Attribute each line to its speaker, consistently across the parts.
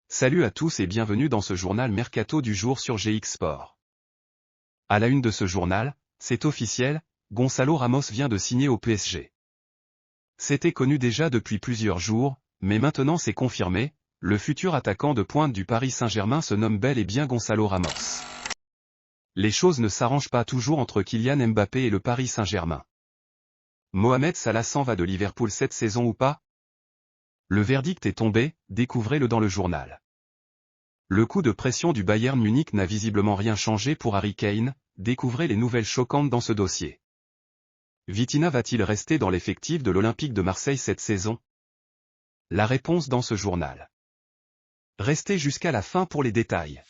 Speaker 1: Salut à tous et bienvenue dans ce journal Mercato du jour sur GX Sport. À la une de ce journal, c'est officiel, Gonçalo Ramos vient de signer au PSG. C'était connu déjà depuis plusieurs jours, mais maintenant c'est confirmé, le futur attaquant de pointe du Paris Saint-Germain se nomme bel et bien Gonçalo Ramos. Les choses ne s'arrangent pas toujours entre Kylian Mbappé et le Paris Saint-Germain. Mohamed Salah s'en va de Liverpool cette saison ou pas? Le verdict est tombé, découvrez-le dans le journal. Le coup de pression du Bayern Munich n'a visiblement rien changé pour Harry Kane, découvrez les nouvelles choquantes dans ce dossier. Vitinha va-t-il rester dans l'effectif de l'Olympique de Marseille cette saison? La réponse dans ce journal. Restez jusqu'à la fin pour les détails.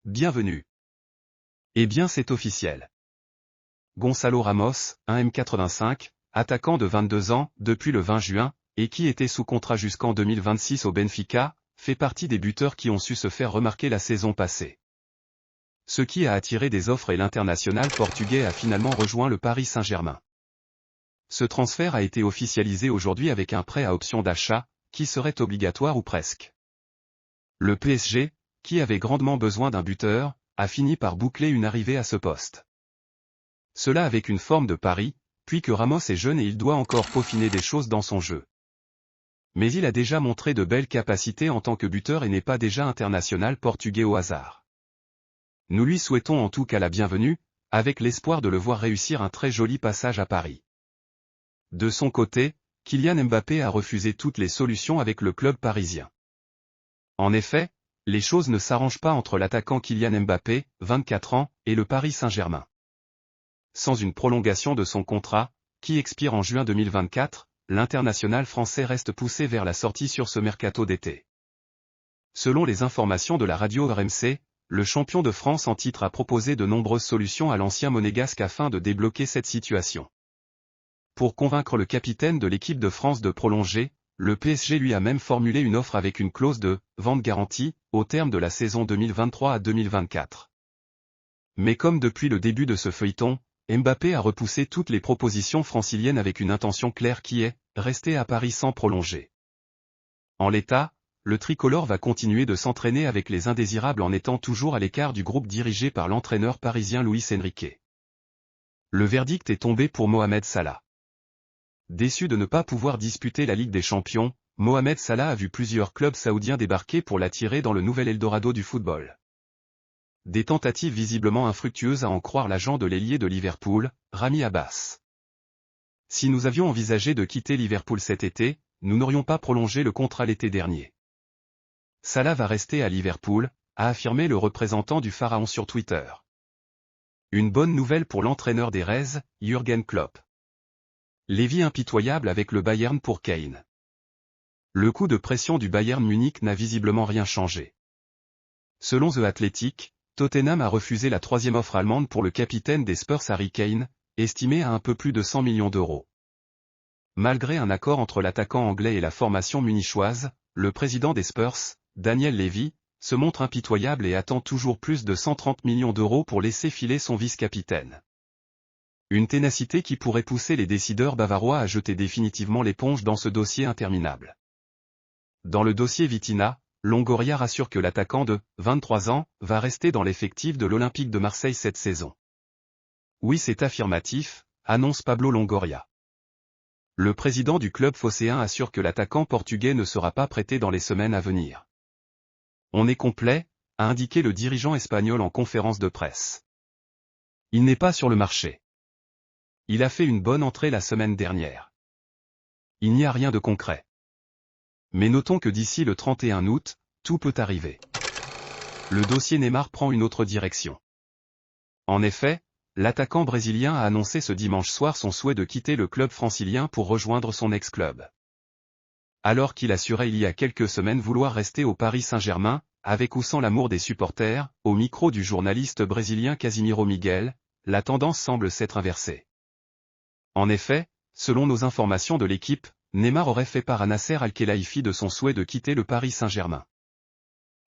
Speaker 1: Bienvenue. Eh bien c'est officiel. Gonçalo Ramos, 1m85, attaquant de 22 ans, depuis le 20 juin, et qui était sous contrat jusqu'en 2026 au Benfica, fait partie des buteurs qui ont su se faire remarquer la saison passée. Ce qui a attiré des offres et l'international portugais a finalement rejoint le Paris Saint-Germain. Ce transfert a été officialisé aujourd'hui avec un prêt à option d'achat, qui serait obligatoire ou presque. Le PSG, qui avait grandement besoin d'un buteur, a fini par boucler une arrivée à ce poste. Cela avec une forme de pari, puisque Ramos est jeune et il doit encore peaufiner des choses dans son jeu. Mais il a déjà montré de belles capacités en tant que buteur et n'est pas déjà international portugais au hasard. Nous lui souhaitons en tout cas la bienvenue, avec l'espoir de le voir réussir un très joli passage à Paris. De son côté, Kylian Mbappé a refusé toutes les solutions avec le club parisien. En effet, les choses ne s'arrangent pas entre l'attaquant Kylian Mbappé, 24 ans, et le Paris Saint-Germain. Sans une prolongation de son contrat, qui expire en juin 2024, l'international français reste poussé vers la sortie sur ce mercato d'été. Selon les informations de la radio RMC, le champion de France en titre a proposé de nombreuses solutions à l'ancien monégasque afin de débloquer cette situation. Pour convaincre le capitaine de l'équipe de France de prolonger, le PSG lui a même formulé une offre avec une clause de « vente garantie » au terme de la saison 2023 à 2024. Mais comme depuis le début de ce feuilleton, Mbappé a repoussé toutes les propositions franciliennes avec une intention claire qui est « rester à Paris sans prolonger ». En l'état, le tricolore va continuer de s'entraîner avec les indésirables en étant toujours à l'écart du groupe dirigé par l'entraîneur parisien Luis Enrique. Le verdict est tombé pour Mohamed Salah. Déçu de ne pas pouvoir disputer la Ligue des Champions, Mohamed Salah a vu plusieurs clubs saoudiens débarquer pour l'attirer dans le nouvel Eldorado du football. Des tentatives visiblement infructueuses à en croire l'agent de l'ailier de Liverpool, Rami Abbas. Si nous avions envisagé de quitter Liverpool cet été, nous n'aurions pas prolongé le contrat l'été dernier. Salah va rester à Liverpool, a affirmé le représentant du Pharaon sur Twitter. Une bonne nouvelle pour l'entraîneur des Reds, Jürgen Klopp. Lévi impitoyable avec le Bayern pour Kane. Le coup de pression du Bayern Munich n'a visiblement rien changé. Selon The Athletic, Tottenham a refusé la troisième offre allemande pour le capitaine des Spurs Harry Kane, estimée à un peu plus de 100 millions d'euros. Malgré un accord entre l'attaquant anglais et la formation munichoise, le président des Spurs, Daniel Levy, se montre impitoyable et attend toujours plus de 130 millions d'euros pour laisser filer son vice-capitaine. Une ténacité qui pourrait pousser les décideurs bavarois à jeter définitivement l'éponge dans ce dossier interminable. Dans le dossier Vitinha, Longoria rassure que l'attaquant de 23 ans va rester dans l'effectif de l'Olympique de Marseille cette saison. Oui, c'est affirmatif, annonce Pablo Longoria. Le président du club phocéen assure que l'attaquant portugais ne sera pas prêté dans les semaines à venir. On est complet, a indiqué le dirigeant espagnol en conférence de presse. Il n'est pas sur le marché. Il a fait une bonne entrée la semaine dernière. Il n'y a rien de concret. Mais notons que d'ici le 31 août, tout peut arriver. Le dossier Neymar prend une autre direction. En effet, l'attaquant brésilien a annoncé ce dimanche soir son souhait de quitter le club francilien pour rejoindre son ex-club. Alors qu'il assurait il y a quelques semaines vouloir rester au Paris Saint-Germain, avec ou sans l'amour des supporters, au micro du journaliste brésilien Casimiro Miguel, la tendance semble s'être inversée. En effet, selon nos informations de l'équipe, Neymar aurait fait part à Nasser Al-Khelaifi de son souhait de quitter le Paris Saint-Germain.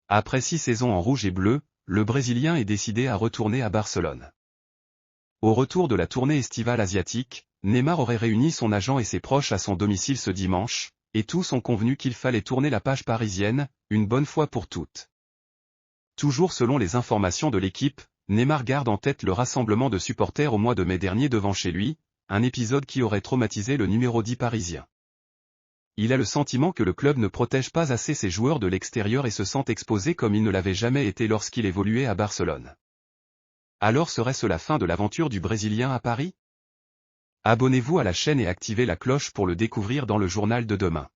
Speaker 1: Après 6 saisons en rouge et bleu, le Brésilien est décidé à retourner à Barcelone. Au retour de la tournée estivale asiatique, Neymar aurait réuni son agent et ses proches à son domicile ce dimanche, et tous ont convenu qu'il fallait tourner la page parisienne, une bonne fois pour toutes. Toujours selon les informations de l'équipe, Neymar garde en tête le rassemblement de supporters au mois de mai dernier devant chez lui, un épisode qui aurait traumatisé le numéro 10 parisien. Il a le sentiment que le club ne protège pas assez ses joueurs de l'extérieur et se sent exposé comme il ne l'avait jamais été lorsqu'il évoluait à Barcelone. Alors serait-ce la fin de l'aventure du Brésilien à Paris? Abonnez-vous à la chaîne et activez la cloche pour le découvrir dans le journal de demain.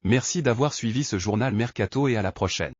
Speaker 1: Merci d'avoir suivi ce journal Mercato et à la prochaine.